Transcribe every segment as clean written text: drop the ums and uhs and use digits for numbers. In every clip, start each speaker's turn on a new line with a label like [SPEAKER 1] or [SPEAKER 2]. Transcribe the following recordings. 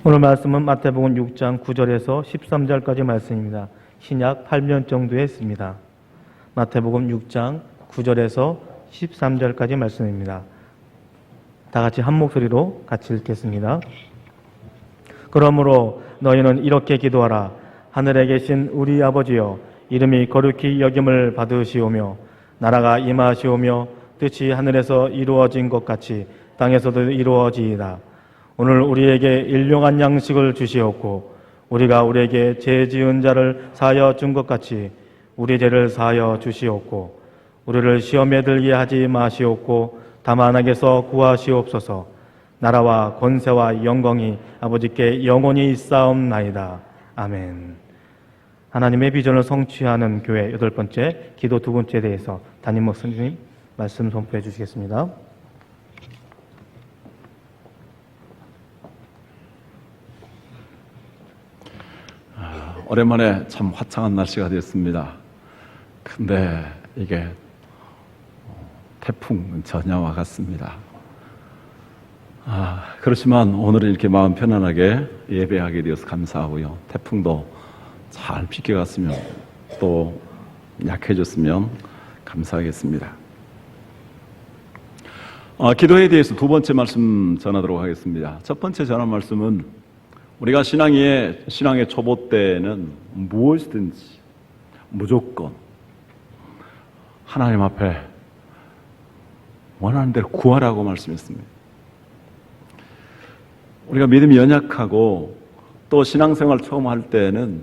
[SPEAKER 1] 오늘 말씀은 마태복음 6장 9절에서 13절까지 말씀입니다. 신약 8년 정도 했습니다. 마태복음 6장 9절에서 13절까지 말씀입니다. 다 같이 한 목소리로 같이 읽겠습니다. 그러므로 너희는 이렇게 기도하라. 하늘에 계신 우리 아버지여, 이름이 거룩히 여김을 받으시오며 나라가 임하시오며 뜻이 하늘에서 이루어진 것 같이 땅에서도 이루어지이다. 오늘 우리에게 일용할 양식을 주시옵고 우리가 우리에게 죄 지은 자를 사하여 준 것 같이 우리 죄를 사하여 주시옵고 우리를 시험에 들게 하지 마시옵고 다만 악에서 구하시옵소서. 나라와 권세와 영광이 아버지께 영원히 있사옵나이다. 아멘. 하나님의 비전을 성취하는 교회 8번째, 기도 2번째에 대해서 담임 목사님 말씀 선포해 주시겠습니다.
[SPEAKER 2] 오랜만에 참 화창한 날씨가 됐습니다. 근데 이게 태풍 전야와 같습니다. 그렇지만 오늘은 이렇게 마음 편안하게 예배하게 되어서 감사하고요. 태풍도 잘 비껴갔으면 또 약해졌으면 감사하겠습니다. 기도에 대해서 2번째 말씀 전하도록 하겠습니다. 첫 번째 전한 말씀은 우리가 신앙의 초보 때는 무엇이든지 무조건 하나님 앞에 원하는 대로 구하라고 말씀했습니다. 우리가 믿음이 연약하고 또 신앙생활 처음 할 때는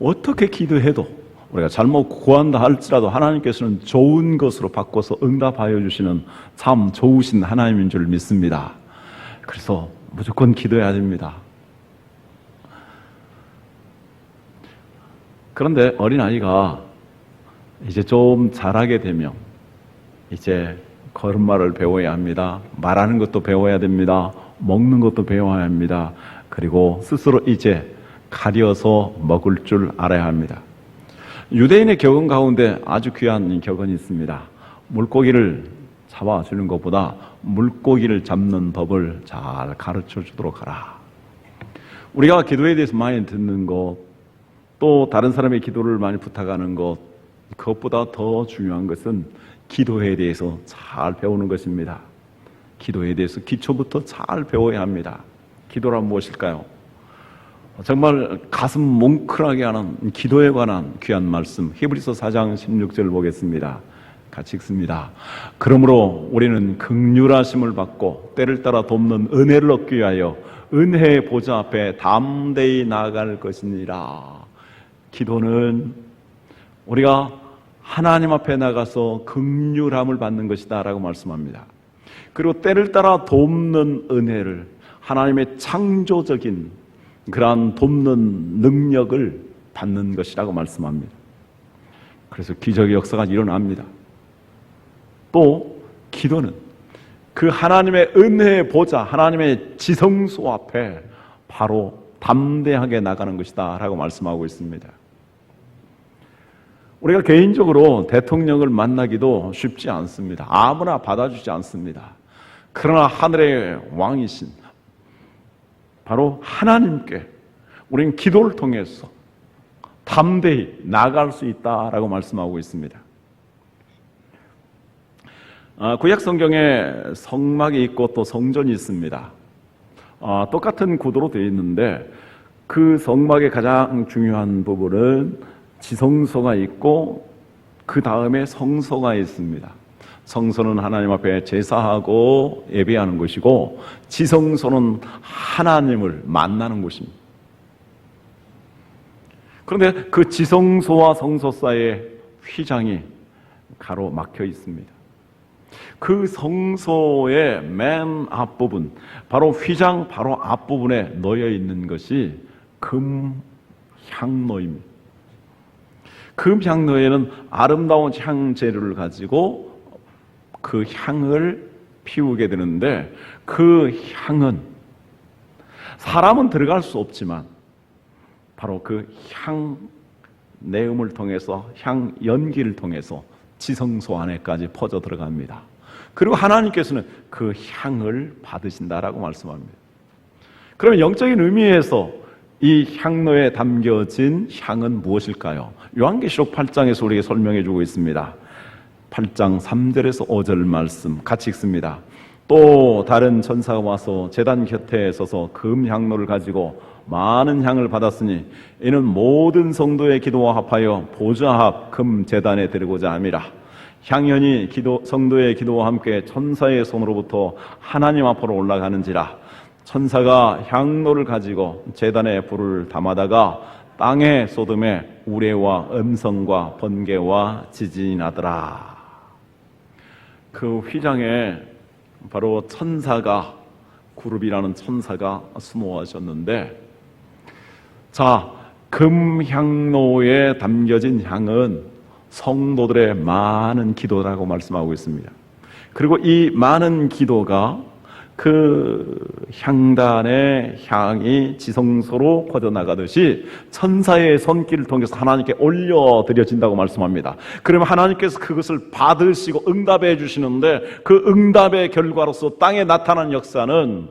[SPEAKER 2] 어떻게 기도해도 우리가 잘못 구한다 할지라도 하나님께서는 좋은 것으로 바꿔서 응답하여 주시는 참 좋으신 하나님인 줄 믿습니다. 그래서 무조건 기도해야 됩니다. 그런데 어린아이가 이제 좀 자라게 되면 이제 걸음마를 배워야 합니다. 말하는 것도 배워야 됩니다. 먹는 것도 배워야 합니다. 그리고 스스로 이제 가려서 먹을 줄 알아야 합니다. 유대인의 격언 가운데 아주 귀한 격언이 있습니다. 물고기를 잡아주는 것보다 물고기를 잡는 법을 잘 가르쳐 주도록 하라. 우리가 기도에 대해서 많이 듣는 것, 또 다른 사람의 기도를 많이 부탁하는 것, 그것보다 더 중요한 것은 기도에 대해서 잘 배우는 것입니다. 기도에 대해서 기초부터 잘 배워야 합니다. 기도란 무엇일까요? 정말 가슴 뭉클하게 하는 기도에 관한 귀한 말씀, 히브리서 4장 16절 보겠습니다. 같이 읽습니다. 그러므로 우리는 긍휼하심을 받고 때를 따라 돕는 은혜를 얻기 위하여 은혜의 보좌 앞에 담대히 나아갈 것이니라. 기도는 우리가 하나님 앞에 나가서 긍휼함을 받는 것이다 라고 말씀합니다. 그리고 때를 따라 돕는 은혜를, 하나님의 창조적인 그러한 돕는 능력을 받는 것이라고 말씀합니다. 그래서 기적의 역사가 일어납니다. 또 기도는 그 하나님의 은혜의 보좌, 하나님의 지성소 앞에 바로 담대하게 나가는 것이다 라고 말씀하고 있습니다. 우리가 개인적으로 대통령을 만나기도 쉽지 않습니다. 아무나 받아주지 않습니다. 그러나 하늘의 왕이신 바로 하나님께 우리는 기도를 통해서 담대히 나아갈 수 있다라고 말씀하고 있습니다. 구약 성경에 성막이 있고 또 성전이 있습니다. 똑같은 구도로 되어 있는데 그 성막의 가장 중요한 부분은 지성소가 있고 그 다음에 성소가 있습니다. 성소는 하나님 앞에 제사하고 예배하는 곳이고 지성소는 하나님을 만나는 곳입니다. 그런데 그 지성소와 성소 사이에 휘장이 가로막혀 있습니다. 그 성소의 맨 앞부분, 바로 휘장 바로 앞부분에 놓여 있는 것이 금향로입니다. 금향로에는 아름다운 향재료를 가지고 그 향을 피우게 되는데 그 향은 사람은 들어갈 수 없지만 바로 그 향 내음을 통해서, 향 연기를 통해서 지성소 안에까지 퍼져 들어갑니다. 그리고 하나님께서는 그 향을 받으신다라고 말씀합니다. 그러면 영적인 의미에서 이 향로에 담겨진 향은 무엇일까요? 요한계시록 8장에서 우리에게 설명해 주고 있습니다. 8장 3절에서 5절 말씀 같이 읽습니다. 또 다른 천사가 와서 제단 곁에 서서 금 향로를 가지고 많은 향을 받았으니 이는 모든 성도의 기도와 합하여 보좌 앞 금 제단에 드리고자 함이라. 향연이 성도의 기도와 함께 천사의 손으로부터 하나님 앞으로 올라가는지라. 천사가 향로를 가지고 제단에 불을 담아다가 땅에 쏟음에 우레와 음성과 번개와 지진이 나더라. 그 휘장에 바로 천사가, 구룹이라는 천사가 수놓아졌는데, 자, 금향로에 담겨진 향은 성도들의 많은 기도라고 말씀하고 있습니다. 그리고 이 많은 기도가 그 향단의 향이 지성소로 퍼져나가듯이 천사의 손길을 통해서 하나님께 올려드려진다고 말씀합니다. 그러면 하나님께서 그것을 받으시고 응답해 주시는데, 그 응답의 결과로서 땅에 나타난 역사는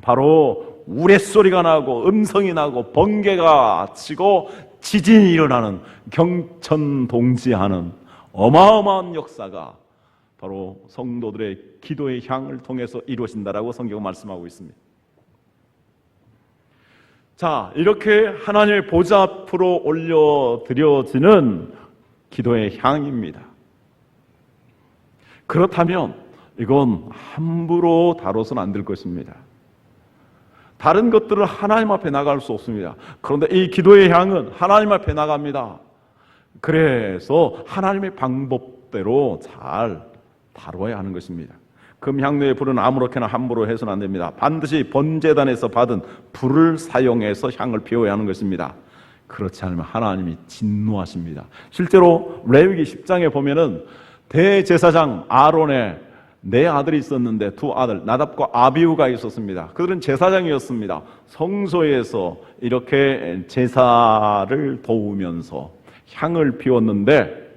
[SPEAKER 2] 바로 우레소리가 나고 음성이 나고 번개가 치고 지진이 일어나는, 경천동지하는 어마어마한 역사가 바로 성도들의 기도의 향을 통해서 이루어진다라고 성경은 말씀하고 있습니다. 자, 이렇게 하나님의 보좌 앞으로 올려드려지는 기도의 향입니다. 그렇다면 이건 함부로 다뤄서는 안 될 것입니다. 다른 것들은 하나님 앞에 나갈 수 없습니다. 그런데 이 기도의 향은 하나님 앞에 나갑니다. 그래서 하나님의 방법대로 잘 다뤄야 하는 것입니다. 금향로의 불은 아무렇게나 함부로 해서는 안 됩니다. 반드시 번제단에서 받은 불을 사용해서 향을 피워야 하는 것입니다. 그렇지 않으면 하나님이 진노하십니다. 실제로 레위기 10장에 보면은 대제사장 아론의 네 아들이 있었는데 두 아들 나답과 아비후가 있었습니다. 그들은 제사장이었습니다. 성소에서 이렇게 제사를 도우면서 향을 피웠는데,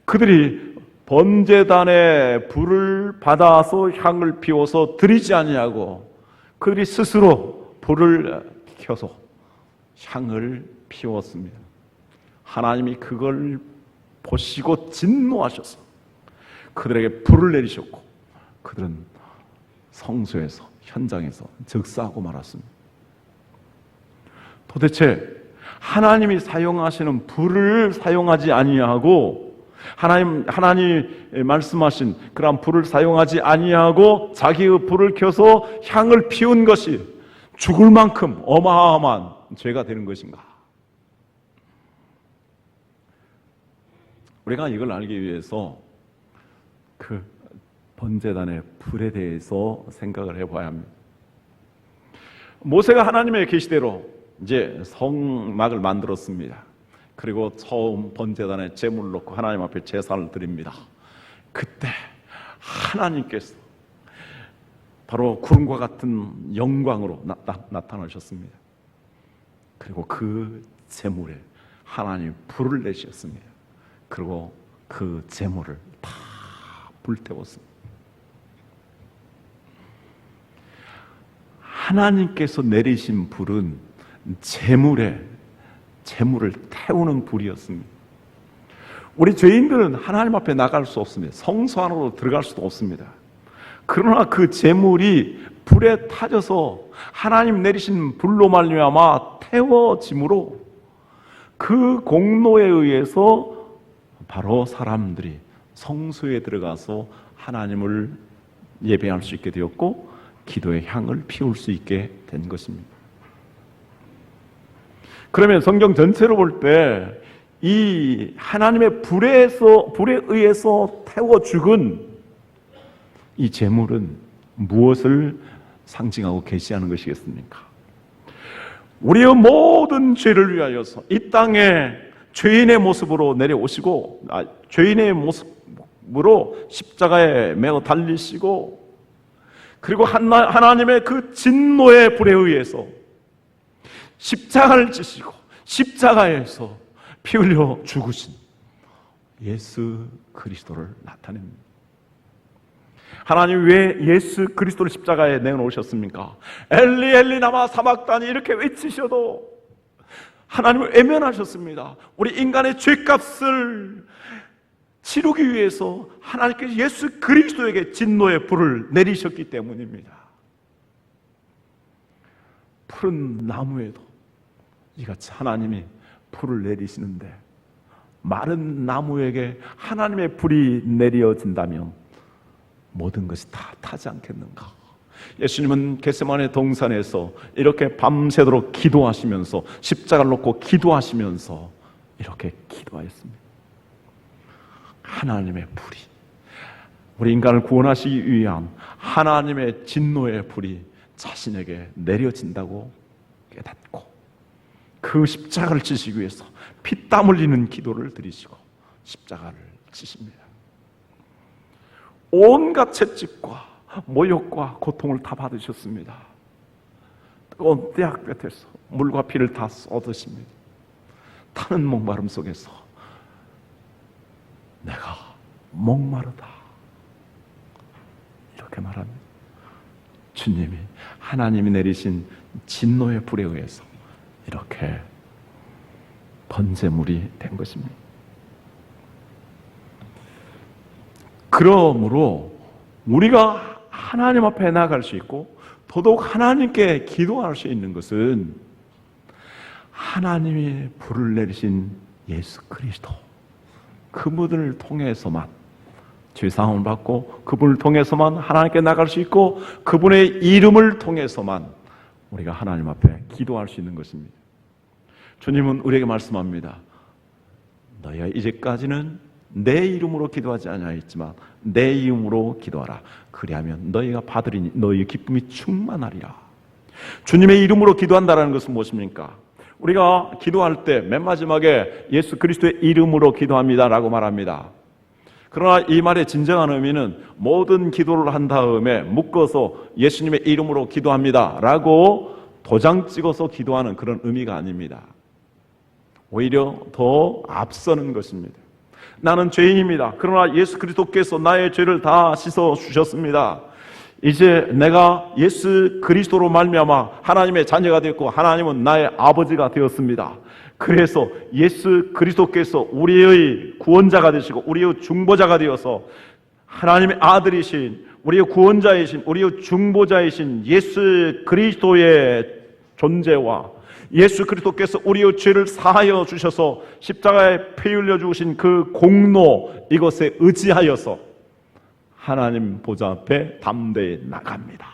[SPEAKER 2] 그들이 번제단에 불을 받아서 향을 피워서 드리지 아니하고 그들이 스스로 불을 켜서 향을 피웠습니다. 하나님이 그걸 보시고 진노하셔서 그들에게 불을 내리셨고, 그들은 성소에서, 현장에서 즉사하고 말았습니다. 도대체 하나님이 사용하시는 불을 사용하지 아니하고, 하나님 말씀하신 그런 불을 사용하지 아니하고 자기의 불을 켜서 향을 피운 것이 죽을 만큼 어마어마한 죄가 되는 것인가? 우리가 이걸 알기 위해서 그 번제단의 불에 대해서 생각을 해봐야 합니다. 모세가 하나님의 계시대로 이제 성막을 만들었습니다. 그리고 처음 번제단에 제물을 놓고 하나님 앞에 제사를 드립니다. 그때 하나님께서 바로 구름과 같은 영광으로 나타나셨습니다. 그리고 그 제물에 하나님 불을 내셨습니다. 그리고 그 제물을 다 불태웠습니다. 하나님께서 내리신 불은 제물을 태우는 불이었습니다. 우리 죄인들은 하나님 앞에 나갈 수 없습니다. 성소 안으로 들어갈 수도 없습니다. 그러나 그 제물이 불에 타져서 하나님 내리신 불로 말미암아 태워짐으로 그 공로에 의해서 바로 사람들이 성소에 들어가서 하나님을 예배할 수 있게 되었고 기도의 향을 피울 수 있게 된 것입니다. 그러면 성경 전체로 볼 때 이 하나님의 불에 의해서 태워 죽은 이 제물은 무엇을 상징하고 계시하는 것이겠습니까? 우리의 모든 죄를 위하여서 이 땅에 죄인의 모습으로 내려오시고 죄인의 모습으로 십자가에 매어 달리시고, 그리고 하나님의 그 진노의 불에 의해서 십자가를 지시고 십자가에서 피 흘려 죽으신 예수 그리스도를 나타냅니다. 하나님 왜 예수 그리스도를 십자가에 내놓으셨습니까? 엘리 엘리 라마 사박다니 이렇게 외치셔도 하나님을 외면하셨습니다. 우리 인간의 죄값을 치르기 위해서 하나님께서 예수 그리스도에게 진노의 불을 내리셨기 때문입니다. 푸른 나무에도 이같이 하나님이 불을 내리시는데 마른 나무에게 하나님의 불이 내려진다면 모든 것이 다 타지 않겠는가? 예수님은 겟세마네 동산에서 이렇게 밤새도록 기도하시면서 십자가를 놓고 기도하시면서 이렇게 기도하였습니다. 하나님의 불이, 우리 인간을 구원하시기 위한 하나님의 진노의 불이 자신에게 내려진다고 깨닫고 그 십자가를 지시기 위해서 피땀 흘리는 기도를 드리시고 십자가를 지십니다. 온갖 채찍과 모욕과 고통을 다 받으셨습니다. 뜨거운 떼약 볕에서 물과 피를 다 쏟으십니다. 타는 목마름 속에서 내가 목마르다 이렇게 말합니다. 주님이, 하나님이 내리신 진노의 불에 의해서 이렇게 번제물이 된 것입니다. 그러므로 우리가 하나님 앞에 나아갈 수 있고 더더욱 하나님께 기도할 수 있는 것은 하나님이 불을 내리신 예수 그리스도, 그분을 통해서만 죄사함을 받고 그분을 통해서만 하나님께 나갈 수 있고 그분의 이름을 통해서만 우리가 하나님 앞에 기도할 수 있는 것입니다. 주님은 우리에게 말씀합니다. 너희가 이제까지는 내 이름으로 기도하지 아니하였지만 내 이름으로 기도하라. 그리하면 너희가 받으리니 너희의 기쁨이 충만하리라. 주님의 이름으로 기도한다는 것은 무엇입니까? 우리가 기도할 때 맨 마지막에 예수 그리스도의 이름으로 기도합니다라고 말합니다. 그러나 이 말의 진정한 의미는 모든 기도를 한 다음에 묶어서 예수님의 이름으로 기도합니다라고 도장 찍어서 기도하는 그런 의미가 아닙니다. 오히려 더 앞서는 것입니다. 나는 죄인입니다. 그러나 예수 그리스도께서 나의 죄를 다 씻어 주셨습니다. 이제 내가 예수 그리스도로 말미암아 하나님의 자녀가 되었고 하나님은 나의 아버지가 되었습니다. 그래서 예수 그리스도께서 우리의 구원자가 되시고 우리의 중보자가 되어서 하나님의 아들이신 우리의 구원자이신 우리의 중보자이신 예수 그리스도의 존재와 예수 그리스도께서 우리의 죄를 사하여 주셔서 십자가에 피 흘려 주신 그 공로, 이것에 의지하여서 하나님 보좌 앞에 담대히 나갑니다.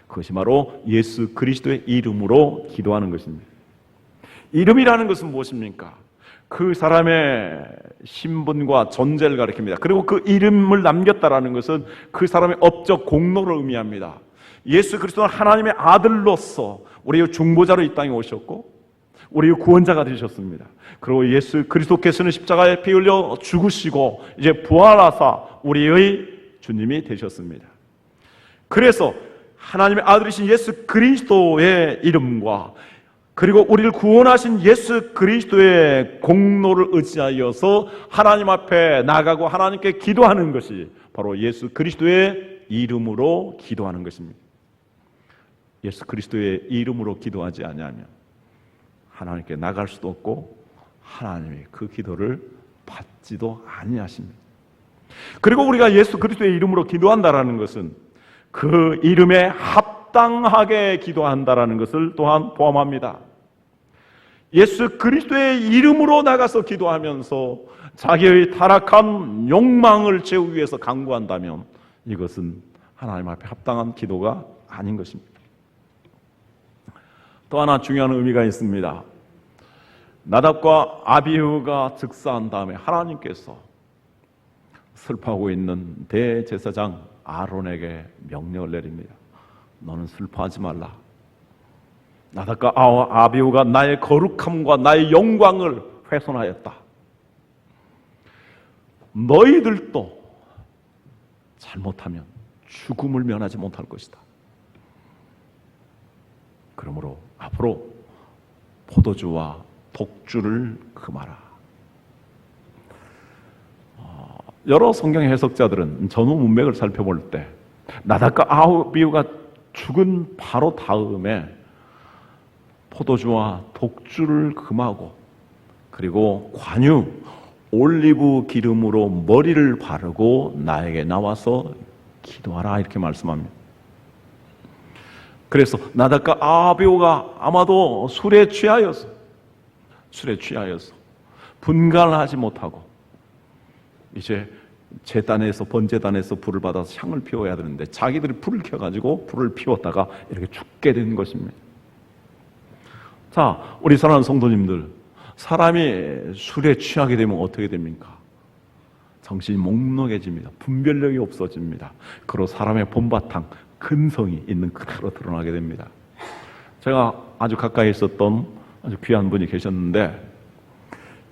[SPEAKER 2] 그것이 바로 예수 그리스도의 이름으로 기도하는 것입니다. 이름이라는 것은 무엇입니까? 그 사람의 신분과 존재를 가리킵니다. 그리고 그 이름을 남겼다라는 것은 그 사람의 업적 공로를 의미합니다. 예수 그리스도는 하나님의 아들로서 우리의 중보자로 이 땅에 오셨고 우리의 구원자가 되셨습니다. 그리고 예수 그리스도께서는 십자가에 피 흘려 죽으시고 이제 부활하사 우리의 주님이 되셨습니다. 그래서 하나님의 아들이신 예수 그리스도의 이름과 그리고 우리를 구원하신 예수 그리스도의 공로를 의지하여서 하나님 앞에 나가고 하나님께 기도하는 것이 바로 예수 그리스도의 이름으로 기도하는 것입니다. 예수 그리스도의 이름으로 기도하지 아니하면 하나님께 나갈 수도 없고 하나님이 그 기도를 받지도 아니하십니다. 그리고 우리가 예수 그리스도의 이름으로 기도한다라는 것은 그 이름에 합당하게 기도한다라는 것을 또한 포함합니다. 예수 그리스도의 이름으로 나가서 기도하면서 자기의 타락한 욕망을 채우기 위해서 간구한다면 이것은 하나님 앞에 합당한 기도가 아닌 것입니다. 또 하나 중요한 의미가 있습니다. 나답과 아비후가 즉사한 다음에 하나님께서 슬퍼하고 있는 대제사장 아론에게 명령을 내립니다. 너는 슬퍼하지 말라. 나답과 아비후가 나의 거룩함과 나의 영광을 훼손하였다. 너희들도 잘못하면 죽음을 면하지 못할 것이다. 그러므로 앞으로 포도주와 독주를 금하라. 여러 성경 해석자들은 전후 문맥을 살펴볼 때 나답과 아비후가 죽은 바로 다음에 포도주와 독주를 금하고 그리고 관유, 올리브 기름으로 머리를 바르고 나에게 나와서 기도하라 이렇게 말씀합니다. 그래서 나답과 아비후가 아마도 술에 취하여서 분간하지 못하고 이제 제단에서 번제단에서 불을 받아서 향을 피워야 되는데 자기들이 불을 켜가지고 불을 피웠다가 이렇게 죽게 된 것입니다. 자, 우리 사랑하는 성도님들, 사람이 술에 취하게 되면 어떻게 됩니까? 정신이 몽롱해집니다. 분별력이 없어집니다. 그리고 사람의 본바탕, 근성이 있는 그대로 드러나게 됩니다. 제가 아주 가까이 있었던 아주 귀한 분이 계셨는데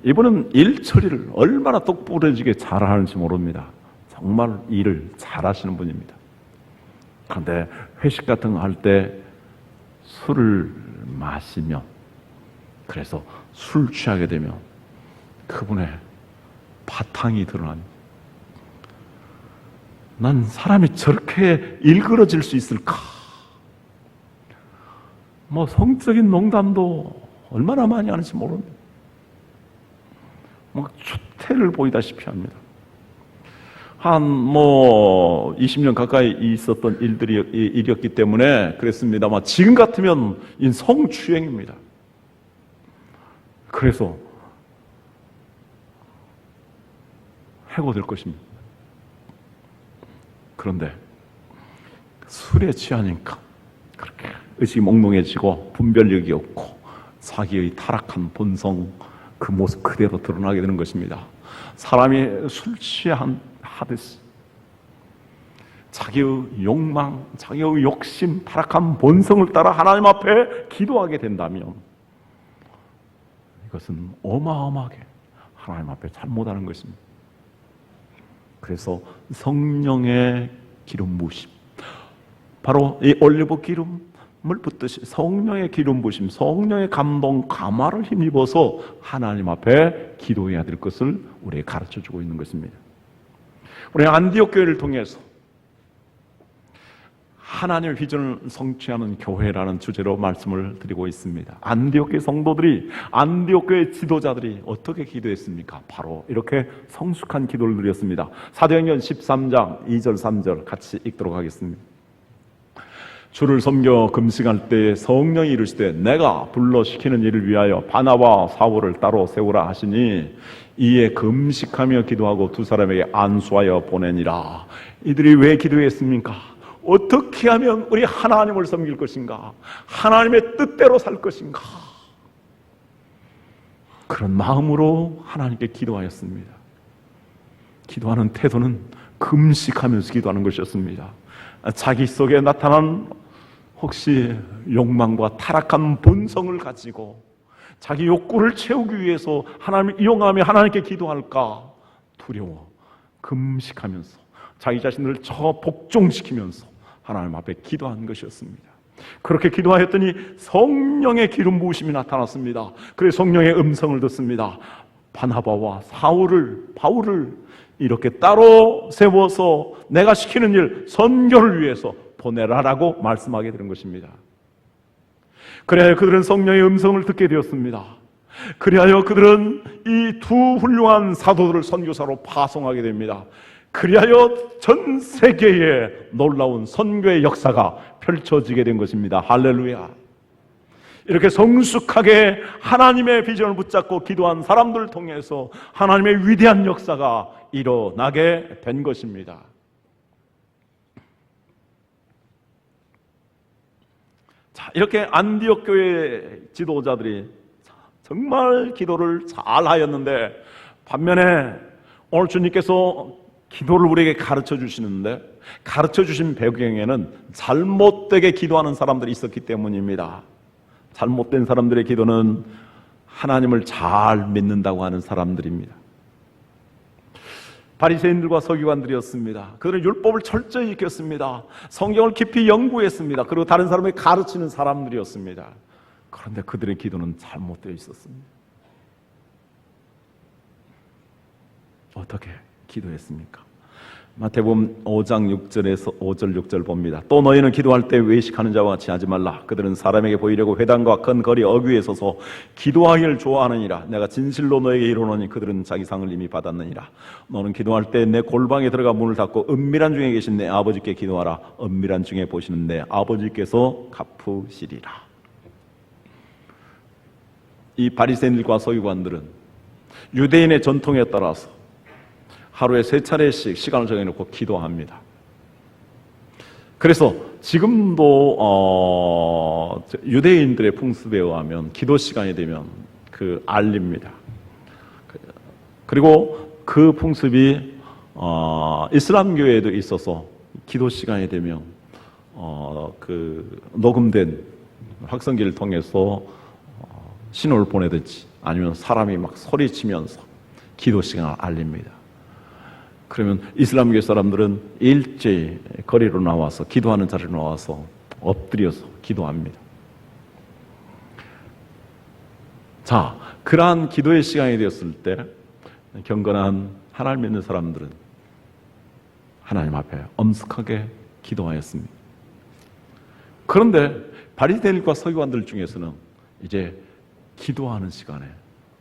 [SPEAKER 2] 이분은 일 처리를 얼마나 똑부러지게 잘하는지 모릅니다. 정말 일을 잘하시는 분입니다. 그런데 회식 같은 거 할 때 술을 마시면, 그래서 술 취하게 되면 그분의 바탕이 드러납니다. 난 사람이 저렇게 일그러질 수 있을까? 뭐 성적인 농담도 얼마나 많이 하는지 모릅니다. 막 추태를 보이다시피 합니다. 한 20년 가까이 있었던 일이었기 때문에 그랬습니다만 지금 같으면 성추행입니다. 그래서 해고될 것입니다. 그런데 술에 취하니까 그렇게 의식이 몽롱해지고 분별력이 없고 자기의 타락한 본성, 그 모습 그대로 드러나게 되는 것입니다. 사람이 술 취하듯이 자기의 욕망, 자기의 욕심, 타락한 본성을 따라 하나님 앞에 기도하게 된다면 이것은 어마어마하게 하나님 앞에 잘못하는 것입니다. 그래서 성령의 기름 부으심, 바로 이 올리브 기름을 붓듯이 성령의 기름 부으심, 성령의 감동, 감화를 힘입어서 하나님 앞에 기도해야 될 것을 우리에게 가르쳐주고 있는 것입니다. 우리 안디옥 교회를 통해서 하나님의 비전을 성취하는 교회라는 주제로 말씀을 드리고 있습니다. 안디옥 교회 성도들이, 안디옥 교회 지도자들이 어떻게 기도했습니까? 바로 이렇게 성숙한 기도를 드렸습니다. 사도행전 13장 2절 3절 같이 읽도록 하겠습니다. 주를 섬겨 금식할 때 성령이 이르시되 내가 불러 시키는 일을 위하여 바나바와 사울을 따로 세우라 하시니 이에 금식하며 기도하고 두 사람에게 안수하여 보내니라. 이들이 왜 기도했습니까? 어떻게 하면 우리 하나님을 섬길 것인가? 하나님의 뜻대로 살 것인가? 그런 마음으로 하나님께 기도하였습니다. 기도하는 태도는 금식하면서 기도하는 것이었습니다. 자기 속에 나타난 혹시 욕망과 타락한 본성을 가지고 자기 욕구를 채우기 위해서 하나님을 이용하며 하나님께 기도할까 두려워 금식하면서 자기 자신을 복종시키면서 하나님 앞에 기도한 것이었습니다. 그렇게 기도하였더니 성령의 기름 부으심이 나타났습니다. 그래서 성령의 음성을 듣습니다. 바나바와 바울을 이렇게 따로 세워서 내가 시키는 일, 선교를 위해서 보내라라고 말씀하게 되는 것입니다. 그래야 그들은 성령의 음성을 듣게 되었습니다. 그리하여 그들은 이 두 훌륭한 사도들을 선교사로 파송하게 됩니다. 그리하여 전 세계에 놀라운 선교의 역사가 펼쳐지게 된 것입니다. 할렐루야. 이렇게 성숙하게 하나님의 비전을 붙잡고 기도한 사람들을 통해서 하나님의 위대한 역사가 일어나게 된 것입니다. 자, 이렇게 안디옥 교회 지도자들이 정말 기도를 잘 하였는데 반면에 오늘 주님께서 기도를 우리에게 가르쳐 주시는데 가르쳐 주신 배경에는 잘못되게 기도하는 사람들이 있었기 때문입니다. 잘못된 사람들의 기도는 하나님을 잘 믿는다고 하는 사람들입니다. 바리새인들과 서기관들이었습니다. 그들은 율법을 철저히 지켰습니다. 성경을 깊이 연구했습니다. 그리고 다른 사람에게 가르치는 사람들이었습니다. 그런데 그들의 기도는 잘못되어 있었습니다. 어떻게? 기도했습니까? 마태복음 5장 6절에서 5절 6절 봅니다. 또 너희는 기도할 때 외식하는 자와 같이 하지 말라. 그들은 사람에게 보이려고 회당과 큰 거리 어귀에 서서 기도하기를 좋아하느니라. 내가 진실로 너에게 이르노니 그들은 자기 상을 이미 받았느니라. 너는 기도할 때 내 골방에 들어가 문을 닫고 은밀한 중에 계신 내 아버지께 기도하라. 은밀한 중에 보시는 내 아버지께서 갚으시리라. 이 바리새인들과 서기관들은 유대인의 전통에 따라서 하루에 3차례씩 시간을 정해놓고 기도합니다. 그래서 지금도 유대인들의 풍습에 의하면 기도 시간이 되면 알립니다. 그리고 그 풍습이 이슬람교에도 있어서 기도 시간이 되면 녹음된 확성기를 통해서 신호를 보내든지 아니면 사람이 막 소리치면서 기도 시간을 알립니다. 그러면 이슬람교 사람들은 일제히 거리로 나와서 기도하는 자리로 나와서 엎드려서 기도합니다. 자, 그러한 기도의 시간이 되었을 때 경건한 하나님 믿는 사람들은 하나님 앞에 엄숙하게 기도하였습니다. 그런데 바리새인과 서기관들 중에서는 이제 기도하는 시간에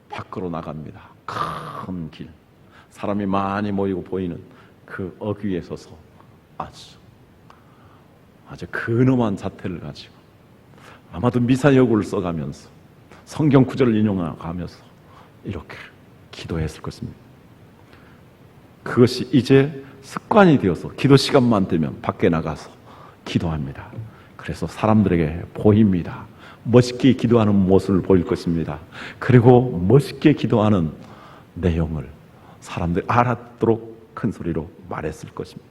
[SPEAKER 2] 밖으로 나갑니다. 큰 길, 사람이 많이 모이고 보이는 그 어귀에 서서 아주 근엄한 자태를 가지고 아마도 미사여구를 써가면서 성경 구절을 인용하면서 이렇게 기도했을 것입니다. 그것이 이제 습관이 되어서 기도 시간만 되면 밖에 나가서 기도합니다. 그래서 사람들에게 보입니다. 멋있게 기도하는 모습을 보일 것입니다. 그리고 멋있게 기도하는 내용을 사람들이 알아듣도록 큰 소리로 말했을 것입니다.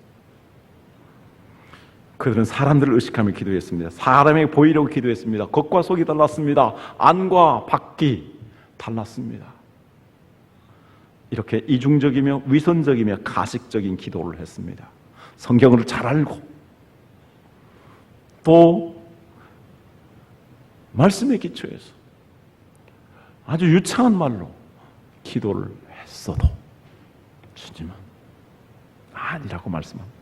[SPEAKER 2] 그들은 사람들을 의식하며 기도했습니다. 사람에게 보이려고 기도했습니다. 겉과 속이 달랐습니다. 안과 밖이 달랐습니다. 이렇게 이중적이며 위선적이며 가식적인 기도를 했습니다. 성경을 잘 알고 또 말씀에 기초해서 아주 유창한 말로 기도를 했어도 주님은 아니라고 말씀합니다.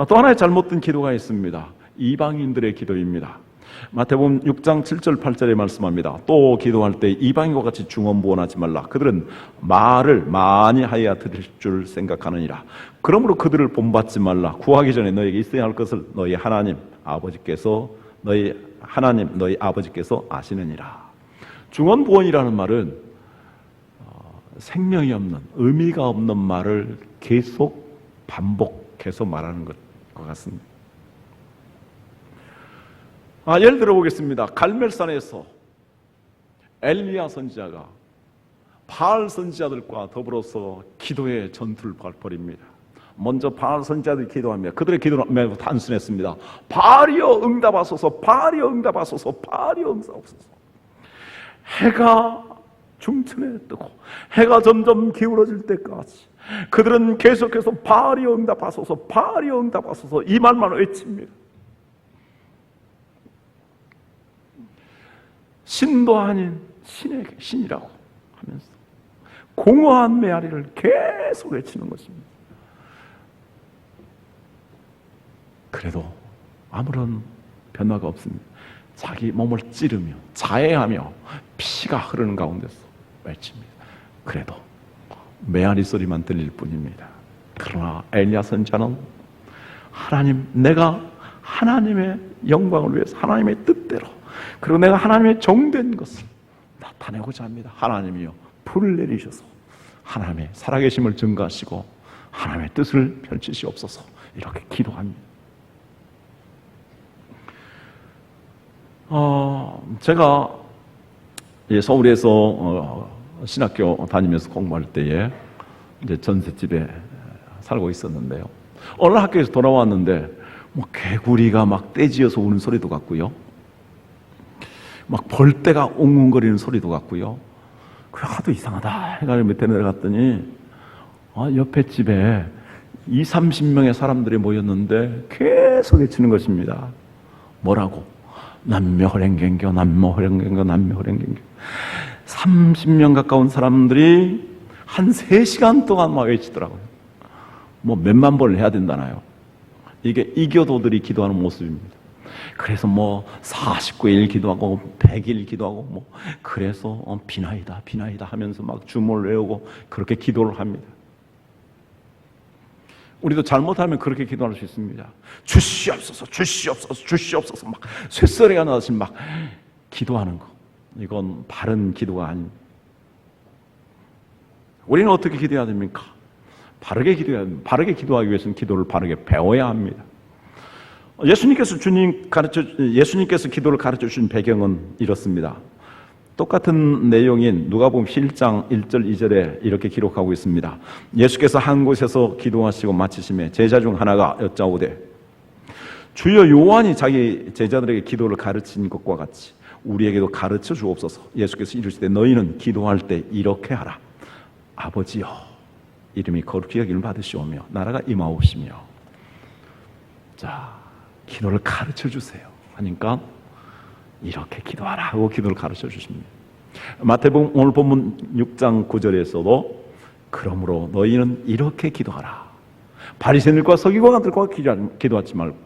[SPEAKER 2] 또 하나의 잘못된 기도가 있습니다. 이방인들의 기도입니다. 마태복음 6장 7절 8절에 말씀합니다. 또 기도할 때 이방인과 같이 중언부언하지 말라. 그들은 말을 많이 하여야 들을 줄 생각하느니라. 그러므로 그들을 본받지 말라. 구하기 전에 너에게 있어야 할 것을 너희 하나님 아버지께서 아시느니라. 중언부언이라는 말은 생명이 없는, 의미가 없는 말을 계속 반복해서 말하는 것 같습니다. 예를 들어 보겠습니다. 갈멜산에서 엘리야 선지자가 바알 선지자들과 더불어서 기도의 전투를 벌입니다. 먼저 바알 선지자들이 기도합니다. 그들의 기도는 매우 단순했습니다. 바알이여 응답하소서, 바알이여 응답하소서, 바알이여 응답하소서. 해가 중천에 뜨고 해가 점점 기울어질 때까지 그들은 계속해서 바알이여 응답하소서, 바알이여 응답하소서 이 말만 외칩니다. 신도 아닌 신에게 신이라고 하면서 공허한 메아리를 계속 외치는 것입니다. 그래도 아무런 변화가 없습니다. 자기 몸을 찌르며 자해하며 피가 흐르는 가운데서 외칩니다. 그래도 메아리 소리만 들릴 뿐입니다. 그러나 엘리야 선지자는 하나님, 내가 하나님의 영광을 위해서 하나님의 뜻대로 그리고 내가 하나님의 종된 것을 나타내고자 합니다. 하나님이여 불을 내리셔서 하나님의 살아계심을 증거하시고 하나님의 뜻을 펼치시옵소서 이렇게 기도합니다. 제가 서울에서 신학교 다니면서 공부할 때에 이제 전셋집에 살고 있었는데요. 어느 학교에서 돌아왔는데 개구리가 막 떼지어서 우는 소리도 같고요. 막 벌떼가 웅웅거리는 소리도 같고요. 그래 하도 이상하다 해가지고 밑에 내려갔더니 옆에 집에 20-30명의 사람들이 모였는데 계속 외치는 것입니다. 뭐라고? 남묘호랭갱교 남묘호랭갱교 남묘호랭갱교. 30명 가까운 사람들이 한 3시간 동안 막 외치더라고요. 뭐 몇만 번을 해야 된다나요? 이게 이교도들이 기도하는 모습입니다. 그래서 뭐 49일 기도하고 100일 기도하고 뭐 그래서 비나이다 비나이다 하면서 막 주문을 외우고 그렇게 기도를 합니다. 우리도 잘못하면 그렇게 기도할 수 있습니다. 주시옵소서 주시옵소서 주시옵소서 막 쇳소리가 나듯이 막 기도하는 거, 이건 바른 기도가 아닙니다. 우리는 어떻게 기도해야 됩니까? 바르게 기도해야 됩니다. 바르게 기도하기 위해서는 기도를 바르게 배워야 합니다. 예수님께서 기도를 가르쳐 주신 배경은 이렇습니다. 똑같은 내용인 누가복음 7장 1절 2절에 이렇게 기록하고 있습니다. 예수께서 한 곳에서 기도하시고 마치심에 제자 중 하나가 여짜오되 주여 요한이 자기 제자들에게 기도를 가르친 것과 같이 우리에게도 가르쳐 주옵소서. 예수께서 이르시되 너희는 기도할 때 이렇게 하라. 아버지여 이름이 거룩히 여김을 받으시오며 나라가 임하옵시며. 자, 기도를 가르쳐 주세요 하니까 이렇게 기도하라 하고 기도를 가르쳐 주십니다. 마태복음 오늘 본문 6장 9절에서도 그러므로 너희는 이렇게 기도하라. 바리새인들과 서기관들과 기도하지 말고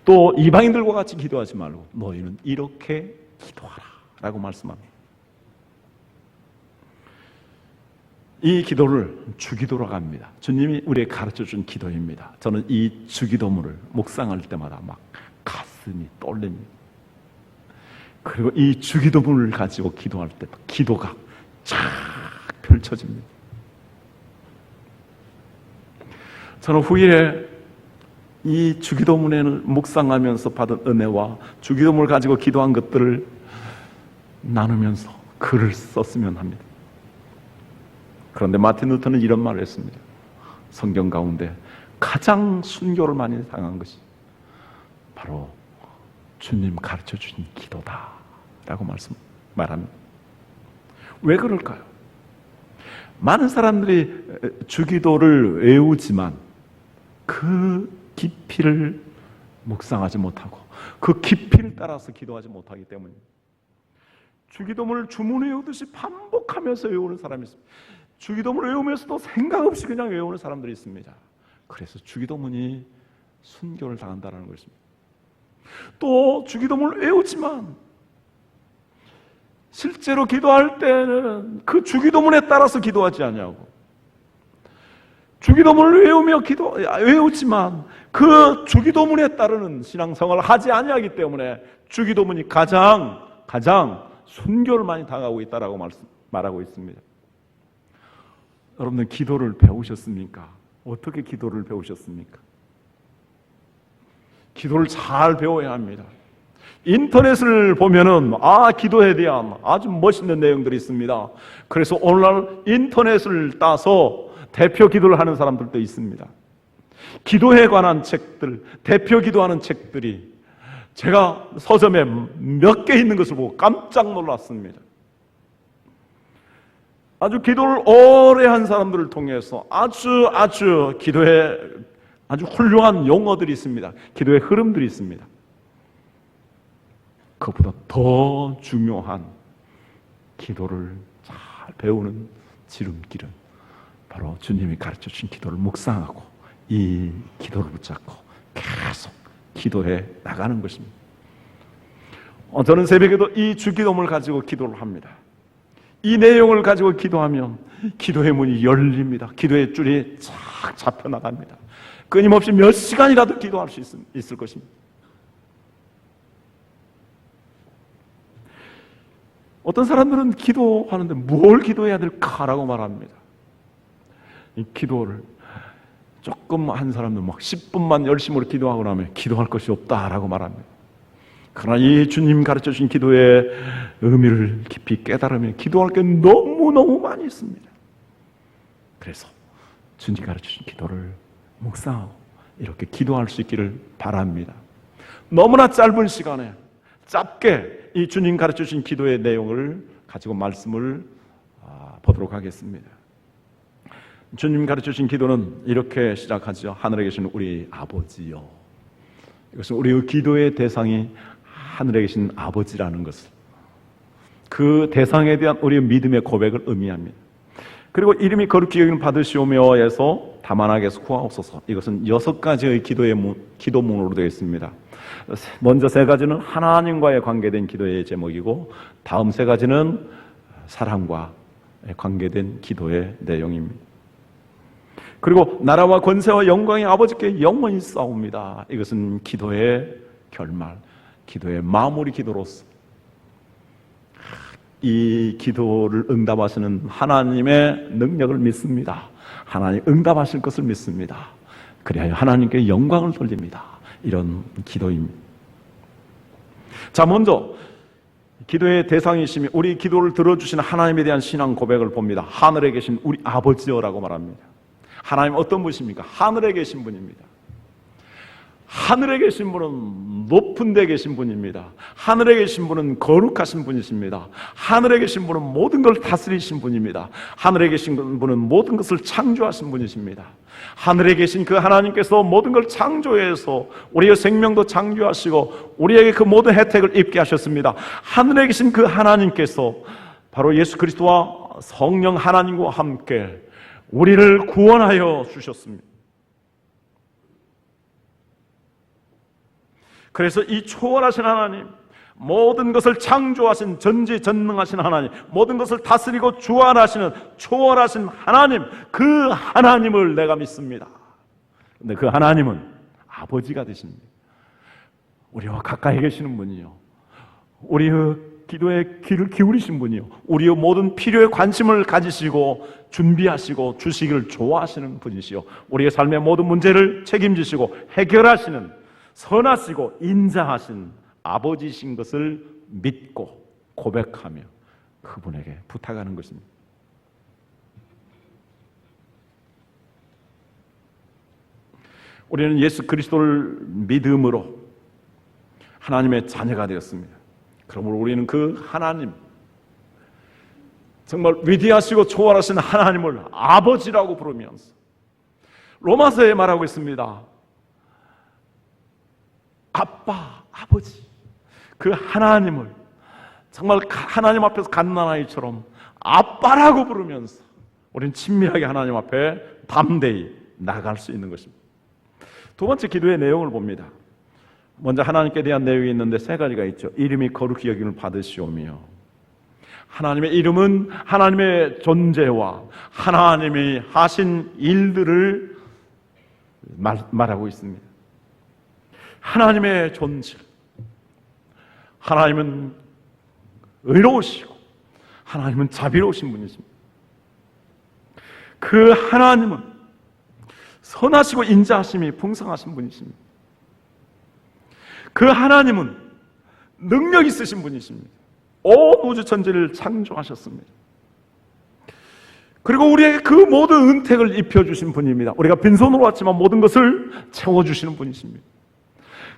[SPEAKER 2] 또 이방인들과 같이 기도하지 말고 너희는 이렇게 기도하라 라고 말씀합니다. 이 기도를 주기도라고 합니다. 주님이 우리에게 가르쳐준 기도입니다. 저는 이 주기도문을 묵상할 때마다 막 가슴이 떨립니다. 그리고 이 주기도문을 가지고 기도할 때 기도가 쫙 펼쳐집니다. 저는 후일에 이 주기도문을 묵상하면서 받은 은혜와 주기도문을 가지고 기도한 것들을 나누면서 글을 썼으면 합니다. 그런데 마틴 루터는 이런 말을 했습니다. 성경 가운데 가장 순교를 많이 당한 것이 바로 주님 가르쳐 주신 기도다 라고 말합니다. 왜 그럴까요? 많은 사람들이 주기도를 외우지만 그 깊이를 묵상하지 못하고 그 깊이를 따라서 기도하지 못하기 때문입니다. 주기도문을 주문 외우듯이 반복하면서 외우는 사람이 있습니다. 주기도문을 외우면서도 생각 없이 그냥 외우는 사람들이 있습니다. 그래서 주기도문이 순교를 당한다는 것입니다. 또 주기도문을 외우지만 실제로 기도할 때는 그 주기도문에 따라서 기도하지 않냐고. 주기도문을 외우지만 그 주기도문에 따르는 신앙생활을 하지 아니하기 때문에 주기도문이 가장 순교를 많이 당하고 있다라고 말하고 있습니다. 여러분들 기도를 배우셨습니까? 어떻게 기도를 배우셨습니까? 기도를 잘 배워야 합니다. 인터넷을 보면은 기도에 대한 아주 멋있는 내용들이 있습니다. 그래서 오늘날 인터넷을 따서 대표 기도를 하는 사람들도 있습니다. 기도에 관한 책들, 대표 기도하는 책들이 제가 서점에 몇 개 있는 것을 보고 깜짝 놀랐습니다. 아주 기도를 오래 한 사람들을 통해서 아주 기도에 아주 훌륭한 용어들이 있습니다. 기도의 흐름들이 있습니다. 그것보다 더 중요한 기도를 잘 배우는 지름길은 바로 주님이 가르쳐주신 기도를 묵상하고 이 기도를 붙잡고 계속 기도해 나가는 것입니다. 저는 새벽에도 이 주기도문을 가지고 기도를 합니다. 이 내용을 가지고 기도하면 기도의 문이 열립니다. 기도의 줄이 쫙 잡혀나갑니다. 끊임없이 몇 시간이라도 기도할 수 있을 것입니다. 어떤 사람들은 기도하는데 뭘 기도해야 될까라고 말합니다. 이 기도를 조금 한 사람들 막 10분만 열심으로 기도하고 나면 기도할 것이 없다라고 말합니다. 그러나 이 주님 가르쳐주신 기도의 의미를 깊이 깨달으면 기도할 게 너무너무 많이 있습니다. 그래서 주님 가르쳐주신 기도를 묵상하고 이렇게 기도할 수 있기를 바랍니다. 너무나 짧은 시간에 짧게 이 주님 가르쳐주신 기도의 내용을 가지고 말씀을 보도록 하겠습니다. 주님 가르쳐주신 기도는 이렇게 시작하죠. 하늘에 계신 우리 아버지요. 이것은 우리의 기도의 대상이 하늘에 계신 아버지라는 것을, 그 대상에 대한 우리의 믿음의 고백을 의미합니다. 그리고 이름이 거룩히 여김을 받으시오며에서 다만하게 해서 구하옵소서. 이것은 6가지의 기도문으로 되어 있습니다. 먼저 3가지는 하나님과의 관계된 기도의 제목이고, 다음 3가지는 사랑과 관계된 기도의 내용입니다. 그리고 나라와 권세와 영광이 아버지께 영원히 싸웁니다. 이것은 기도의 결말, 기도의 마무리 기도로서 이 기도를 응답하시는 하나님의 능력을 믿습니다. 하나님 응답하실 것을 믿습니다. 그래야 하나님께 영광을 돌립니다. 이런 기도입니다. 자, 먼저 기도의 대상이시며 우리 기도를 들어주시는 하나님에 대한 신앙 고백을 봅니다. 하늘에 계신 우리 아버지여라고 말합니다. 하나님 어떤 분이십니까? 하늘에 계신 분입니다. 하늘에 계신 분은 높은 데 계신 분입니다. 하늘에 계신 분은 거룩하신 분이십니다. 하늘에 계신 분은 모든 걸 다스리신 분입니다. 하늘에 계신 분은 모든 것을 창조하신 분이십니다. 하늘에 계신 그 하나님께서 모든 걸 창조해서 우리의 생명도 창조하시고 우리에게 그 모든 혜택을 입게 하셨습니다. 하늘에 계신 그 하나님께서 바로 예수 그리스도와 성령 하나님과 함께 우리를 구원하여 주셨습니다. 그래서 이 초월하신 하나님, 모든 것을 창조하신 전지전능하신 하나님, 모든 것을 다스리고 주관하시는 초월하신 하나님, 그 하나님을 내가 믿습니다. 근데 그 하나님은 아버지가 되십니다. 우리와 가까이 계시는 분이요, 우리의 기도에 귀를 기울이신 분이요, 우리의 모든 필요에 관심을 가지시고 준비하시고 주시기를 좋아하시는 분이시요, 우리의 삶의 모든 문제를 책임지시고 해결하시는 선하시고 인자하신 아버지신 것을 믿고 고백하며 그분에게 부탁하는 것입니다. 우리는 예수 그리스도를 믿음으로 하나님의 자녀가 되었습니다. 그러므로 우리는 그 하나님, 정말 위대하시고 초월하신 하나님을 아버지라고 부르면서 로마서에 말하고 있습니다. 아빠, 아버지, 그 하나님을 정말 하나님 앞에서 갓난아이처럼 아빠라고 부르면서 우리는 친밀하게 하나님 앞에 담대히 나갈 수 있는 것입니다. 두 번째 기도의 내용을 봅니다. 먼저 하나님께 대한 내용이 있는데 3가지가 있죠. 이름이 거룩히 여김을 받으시오며, 하나님의 이름은 하나님의 존재와 하나님이 하신 일들을 말하고 있습니다. 하나님의 존재, 하나님은 의로우시고 하나님은 자비로우신 분이십니다. 그 하나님은 선하시고 인자하심이 풍성하신 분이십니다. 그 하나님은 능력 있으신 분이십니다. 온 우주 천지를 창조하셨습니다. 그리고 우리에게 그 모든 은택을 입혀주신 분입니다. 우리가 빈손으로 왔지만 모든 것을 채워주시는 분이십니다.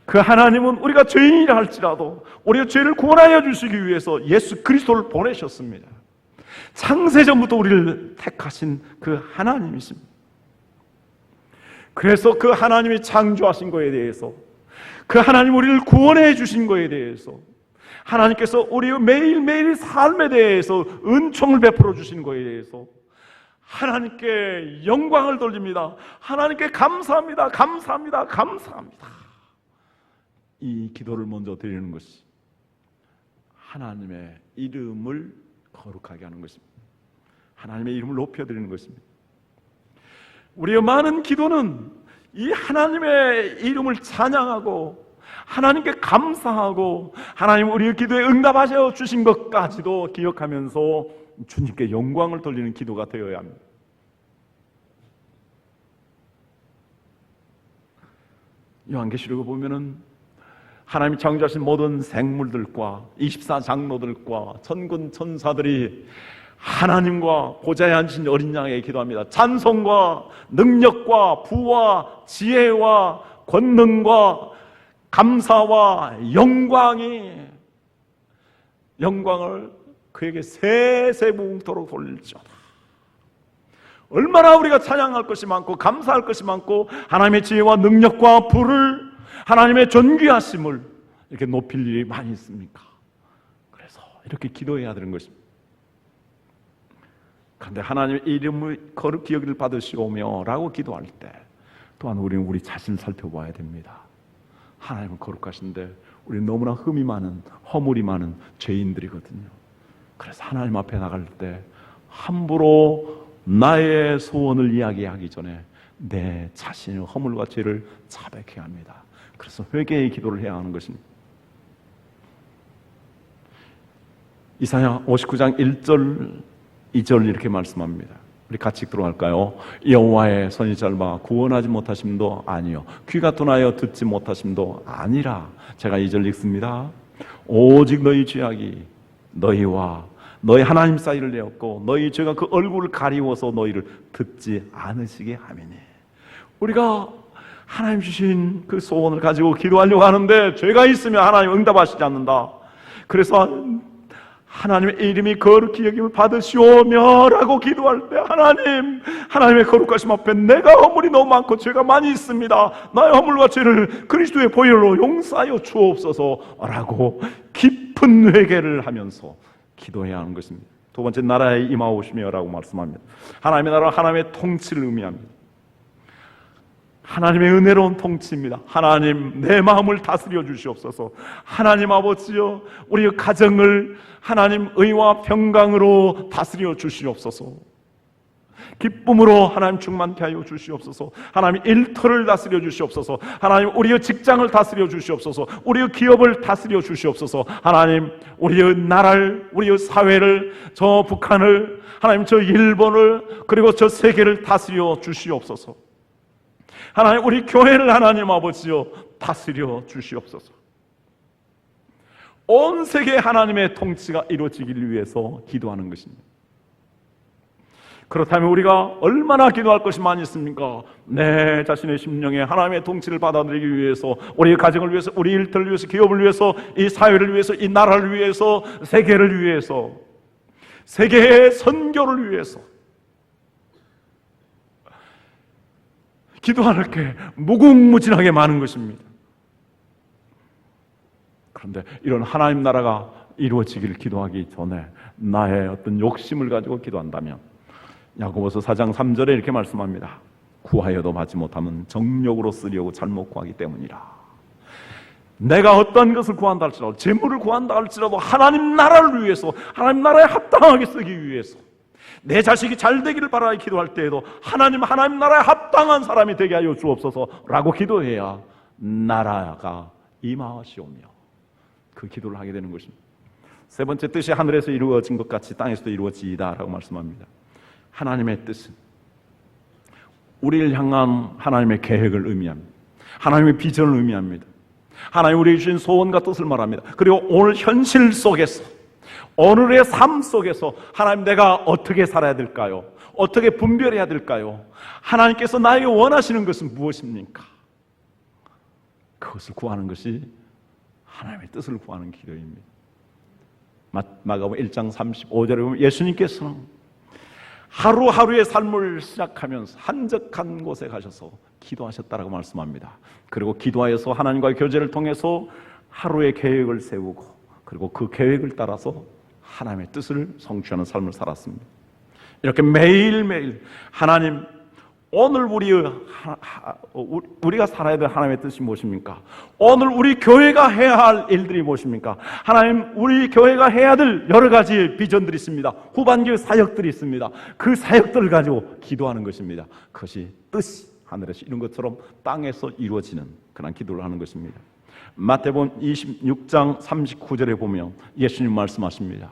[SPEAKER 2] 그 하나님은 우리가 죄인이라 할지라도 우리의 죄를 구원하여 주시기 위해서 예수 그리스도를 보내셨습니다. 창세전부터 우리를 택하신 그 하나님이십니다. 그래서 그 하나님이 창조하신 것에 대해서, 그 하나님 우리를 구원해 주신 것에 대해서, 하나님께서 우리의 매일매일 삶에 대해서 은총을 베풀어 주시는 것에 대해서 하나님께 영광을 돌립니다. 하나님께 감사합니다. 감사합니다. 감사합니다. 이 기도를 먼저 드리는 것이 하나님의 이름을 거룩하게 하는 것입니다. 하나님의 이름을 높여드리는 것입니다. 우리의 많은 기도는 이 하나님의 이름을 찬양하고 하나님께 감사하고 하나님 우리의 기도에 응답하셔 주신 것까지도 기억하면서 주님께 영광을 돌리는 기도가 되어야 합니다. 요한계시록을 보면은 하나님이 창조하신 모든 생물들과 24장로들과 천군 천사들이 하나님과 보좌에 앉으신 어린 양에게 기도합니다. 찬송과 능력과 부와 지혜와 권능과 감사와 영광을 그에게 세세무궁토록 돌릴지어다. 얼마나 우리가 찬양할 것이 많고 감사할 것이 많고 하나님의 지혜와 능력과 부를, 하나님의 존귀하심을 이렇게 높일 일이 많이 있습니까? 그래서 이렇게 기도해야 되는 것입니다. 그런데 하나님의 이름을 거룩히 여기를 받으시오며 라고 기도할 때 또한 우리는 우리 자신을 살펴봐야 됩니다. 하나님은 거룩하신데 우리는 너무나 흠이 많은, 허물이 많은 죄인들이거든요. 그래서 하나님 앞에 나갈 때 함부로 나의 소원을 이야기하기 전에 내 자신의 허물과 죄를 자백해야 합니다. 그래서 회개의 기도를 해야 하는 것입니다. 이사야 59장 1절 2절 이렇게 말씀합니다. 우리 같이 들어갈까요? 여호와의 손이 짧아 구원하지 못하심도 아니요 귀가 둔하여 듣지 못하심도 아니라. 제가 2절 읽습니다. 오직 너희 죄악이 너희와 너희 하나님 사이를 내었고 너희 죄가 그 얼굴을 가리워서 너희를 듣지 않으시게 하미니. 우리가 하나님 주신 그 소원을 가지고 기도하려고 하는데 죄가 있으면 하나님 응답하시지 않는다. 그래서 하나님의 이름이 거룩히 여김을 받으시오며 라고 기도할 때 하나님의 거룩하심 앞에 내가 허물이 너무 많고 죄가 많이 있습니다. 나의 허물과 죄를 그리스도의 보혈로 용서하여 주옵소서 라고 깊은 회개를 하면서 기도해야 하는 것입니다. 두 번째, 나라에 임하오시며 라고 말씀합니다. 하나님의 나라, 하나님의 통치를 의미합니다. 하나님의 은혜로운 통치입니다. 하나님, 내 마음을 다스려 주시옵소서. 하나님 아버지여, 우리의 가정을 하나님 의와 평강으로 다스려 주시옵소서. 기쁨으로 하나님 충만케 하여 주시옵소서. 하나님 일터를 다스려 주시옵소서. 하나님 우리의 직장을 다스려 주시옵소서. 우리의 기업을 다스려 주시옵소서. 하나님 우리의 나라를, 우리의 사회를, 저 북한을, 하나님 저 일본을, 그리고 저 세계를 다스려 주시옵소서. 하나님 우리 교회를 하나님 아버지여 다스려 주시옵소서. 온 세계에 하나님의 통치가 이루어지길 위해서 기도하는 것입니다. 그렇다면 우리가 얼마나 기도할 것이 많이 있습니까? 내 자신의 심령에 하나님의 통치를 받아들이기 위해서, 우리의 가정을 위해서, 우리 일터를 위해서, 기업을 위해서, 이 사회를 위해서, 이 나라를 위해서, 세계를 위해서, 세계의 선교를 위해서 기도할 게 무궁무진하게 많은 것입니다. 그런데 이런 하나님 나라가 이루어지기를 기도하기 전에 나의 어떤 욕심을 가지고 기도한다면, 야고보서 4장 3절에 이렇게 말씀합니다. 구하여도 받지 못하면 정욕으로 쓰려고 잘못 구하기 때문이라. 내가 어떤 것을 구한다 할지라도, 재물을 구한다 할지라도 하나님 나라를 위해서, 하나님 나라에 합당하게 쓰기 위해서, 내 자식이 잘 되기를 바라며 기도할 때에도 하나님 나라에 합당한 사람이 되게 하여 주옵소서라고 기도해야 나라가 임하시오며 그 기도를 하게 되는 것입니다. 세 번째, 뜻이 하늘에서 이루어진 것 같이 땅에서도 이루어지이다라고 말씀합니다. 하나님의 뜻은 우리를 향한 하나님의 계획을 의미합니다. 하나님의 비전을 의미합니다. 하나님 우리에게 주신 소원과 뜻을 말합니다. 그리고 오늘 현실 속에서, 오늘의 삶 속에서 하나님, 내가 어떻게 살아야 될까요? 어떻게 분별해야 될까요? 하나님께서 나에게 원하시는 것은 무엇입니까? 그것을 구하는 것이 하나님의 뜻을 구하는 기도입니다. 마가복음 1장 35절에 보면 예수님께서는 하루하루의 삶을 시작하면서 한적한 곳에 가셔서 기도하셨다라고 말씀합니다. 그리고 기도하여서 하나님과의 교제를 통해서 하루의 계획을 세우고, 그리고 그 계획을 따라서 하나님의 뜻을 성취하는 삶을 살았습니다. 이렇게 매일매일 하나님, 오늘 우리가 살아야 될 하나님의 뜻이 무엇입니까? 오늘 우리 교회가 해야 할 일들이 무엇입니까? 하나님, 우리 교회가 해야 될 여러 가지 비전들이 있습니다. 후반기의 사역들이 있습니다. 그 사역들을 가지고 기도하는 것입니다. 그것이 뜻이 하늘에서 이룬 것처럼 땅에서 이루어지는 그런 기도를 하는 것입니다. 마태복음 26장 39절에 보면 예수님 말씀하십니다.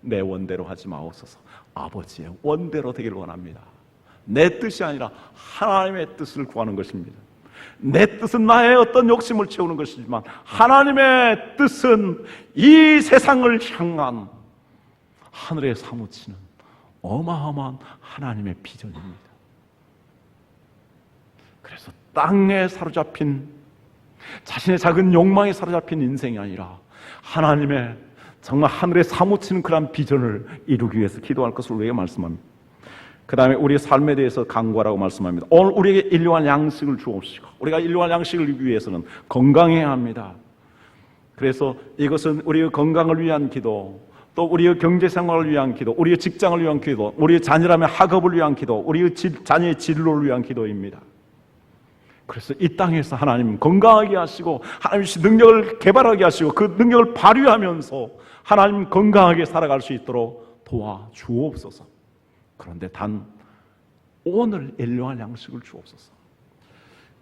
[SPEAKER 2] 내 원대로 하지 마옵소서. 아버지의 원대로 되기를 원합니다. 내 뜻이 아니라 하나님의 뜻을 구하는 것입니다. 내 뜻은 나의 어떤 욕심을 채우는 것이지만 하나님의 뜻은 이 세상을 향한 하늘에 사무치는 어마어마한 하나님의 비전입니다. 그래서 땅에 사로잡힌, 자신의 작은 욕망에 사로잡힌 인생이 아니라 하나님의 정말 하늘에 사무치는 그런 비전을 이루기 위해서 기도할 것을 우리에게 말씀합니다. 그 다음에 우리의 삶에 대해서 간구하라고 말씀합니다. 오늘 우리에게 일용할 양식을 주옵시고, 우리가 일용할 양식을 위해서는 건강해야 합니다. 그래서 이것은 우리의 건강을 위한 기도, 또 우리의 경제 생활을 위한 기도, 우리의 직장을 위한 기도, 우리의 자녀라면 학업을 위한 기도, 우리의 자녀의 진로를 위한 기도입니다. 그래서 이 땅에서 하나님 건강하게 하시고 하나님 능력을 개발하게 하시고 그 능력을 발휘하면서 하나님 건강하게 살아갈 수 있도록 도와주옵소서. 그런데 단 오늘 일용할 양식을 주옵소서.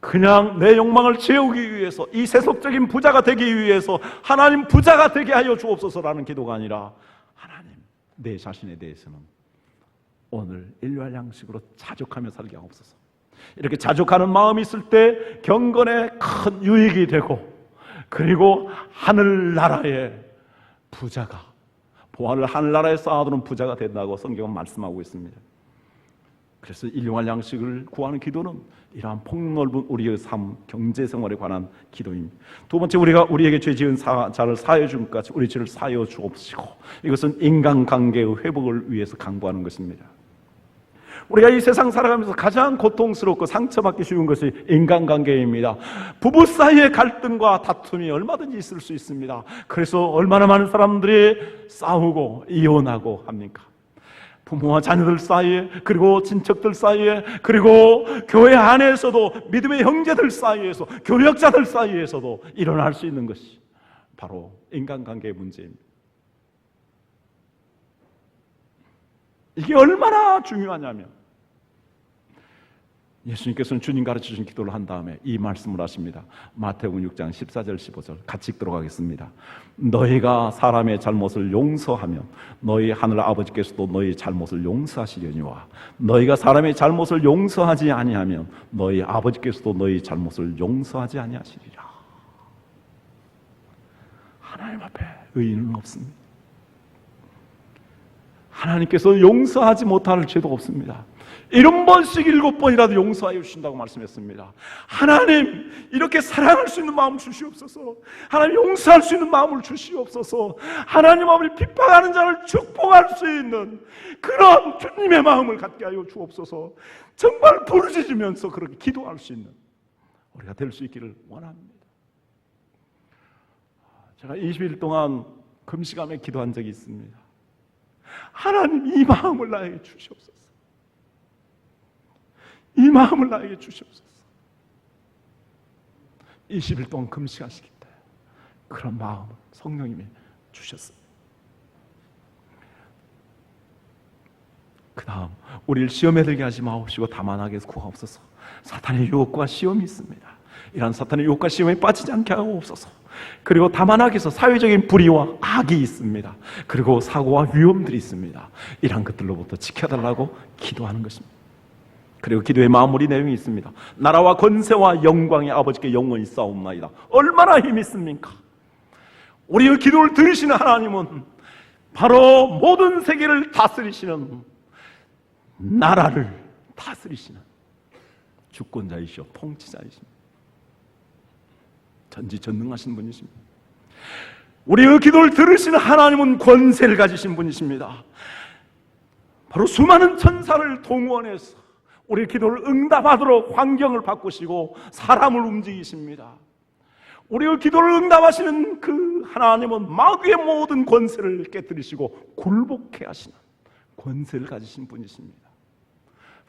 [SPEAKER 2] 그냥 내 욕망을 채우기 위해서, 이 세속적인 부자가 되기 위해서 하나님 부자가 되게 하여 주옵소서라는 기도가 아니라 하나님 내 자신에 대해서는 오늘 일용할 양식으로 자족하며 살게 하옵소서. 이렇게 자족하는 마음이 있을 때 경건에 큰 유익이 되고, 그리고 하늘나라의 부자가, 보화를 하늘나라에 쌓아두는 부자가 된다고 성경은 말씀하고 있습니다. 그래서 일용할 양식을 구하는 기도는 이러한 폭넓은 우리의 삶, 경제생활에 관한 기도입니다. 두 번째, 우리가 우리에게 죄 지은 자를 사하여 준 것 같이 우리 죄를 사하여 주옵시고, 이것은 인간관계의 회복을 위해서 강구하는 것입니다. 우리가 이 세상 살아가면서 가장 고통스럽고 상처받기 쉬운 것이 인간관계입니다. 부부 사이의 갈등과 다툼이 얼마든지 있을 수 있습니다. 그래서 얼마나 많은 사람들이 싸우고 이혼하고 합니까? 부모와 자녀들 사이에, 그리고 친척들 사이에, 그리고 교회 안에서도 믿음의 형제들 사이에서, 교역자들 사이에서도 일어날 수 있는 것이 바로 인간관계의 문제입니다. 이게 얼마나 중요하냐면 예수님께서는 주님 가르쳐주신 기도를 한 다음에 이 말씀을 하십니다. 마태복음 6장 14절 15절 같이 읽도록 하겠습니다. 너희가 사람의 잘못을 용서하면 너희 하늘 아버지께서도 너희 잘못을 용서하시려니와 너희가 사람의 잘못을 용서하지 아니하면 너희 아버지께서도 너희 잘못을 용서하지 아니하시리라. 하나님 앞에 의인은 없습니다. 하나님께서 용서하지 못할 죄도 없습니다. 70번씩 7번이라도 용서하여 주신다고 말씀했습니다. 하나님, 이렇게 사랑할 수 있는 마음을 주시옵소서. 하나님, 용서할 수 있는 마음을 주시옵소서. 하나님 앞에 핍박하는 자를 축복할 수 있는 그런 주님의 마음을 갖게 하여 주옵소서. 정말 부르짖으면서 그렇게 기도할 수 있는 우리가 될 수 있기를 원합니다. 제가 20일 동안 금식하며 기도한 적이 있습니다. 하나님, 이 마음을 나에게 주시옵소서. 이 마음을 나에게 주시옵소서. 20일 동안 금식하시기 때 그런 마음을 성령님이 주셨습니다. 그 다음, 우리를 시험에 들게 하지 마옵시고 다만 악에서 구하옵소서. 사탄의 유혹과 시험이 있습니다. 이런 사탄의 유혹과 시험에 빠지지 않게 하옵소서. 그리고 다만 악에서 사회적인 불의와 악이 있습니다. 그리고 사고와 위험들이 있습니다. 이런 것들로부터 지켜달라고 기도하는 것입니다. 그리고 기도의 마무리 내용이 있습니다. 나라와 권세와 영광이 아버지께 영원히 싸움나이다. 얼마나 힘이 있습니까? 우리의 기도를 들으시는 하나님은 바로 모든 세계를 다스리시는, 나라를 다스리시는 주권자이시오 통치자이십니다. 전지전능하신 분이십니다. 우리의 기도를 들으시는 하나님은 권세를 가지신 분이십니다. 바로 수많은 천사를 동원해서 우리 기도를 응답하도록 환경을 바꾸시고 사람을 움직이십니다. 우리의 기도를 응답하시는 그 하나님은 마귀의 모든 권세를 깨뜨리시고 굴복케 하시는 권세를 가지신 분이십니다.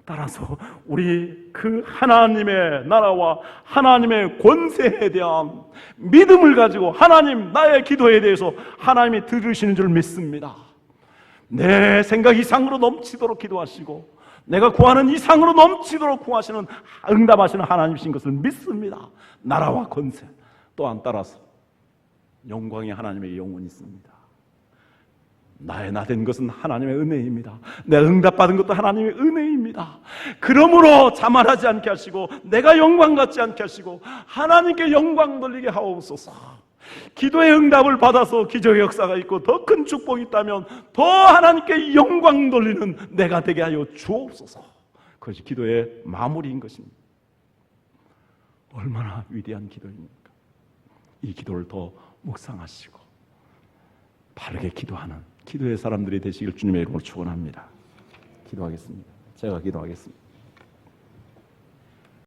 [SPEAKER 2] 따라서 우리 그 하나님의 나라와 하나님의 권세에 대한 믿음을 가지고 하나님, 나의 기도에 대해서 하나님이 들으시는 줄 믿습니다. 내 생각 이상으로 넘치도록 기도하시고 내가 구하는 이상으로 넘치도록 구하시는, 응답하시는 하나님이신 것을 믿습니다. 나라와 권세 또한 따라서 영광이 하나님의 영원히 있습니다. 나의 나된 것은 하나님의 은혜입니다. 내가 응답받은 것도 하나님의 은혜입니다. 그러므로 자만하지 않게 하시고 내가 영광 갖지 않게 하시고 하나님께 영광 돌리게 하옵소서. 기도의 응답을 받아서 기적의 역사가 있고 더 큰 축복이 있다면 더 하나님께 영광 돌리는 내가 되게 하여 주옵소서. 그것이 기도의 마무리인 것입니다. 얼마나 위대한 기도입니까? 이 기도를 더 묵상하시고 바르게 기도하는 기도의 사람들이 되시길 주님의 이름으로 축원합니다. 기도하겠습니다. 제가 기도하겠습니다.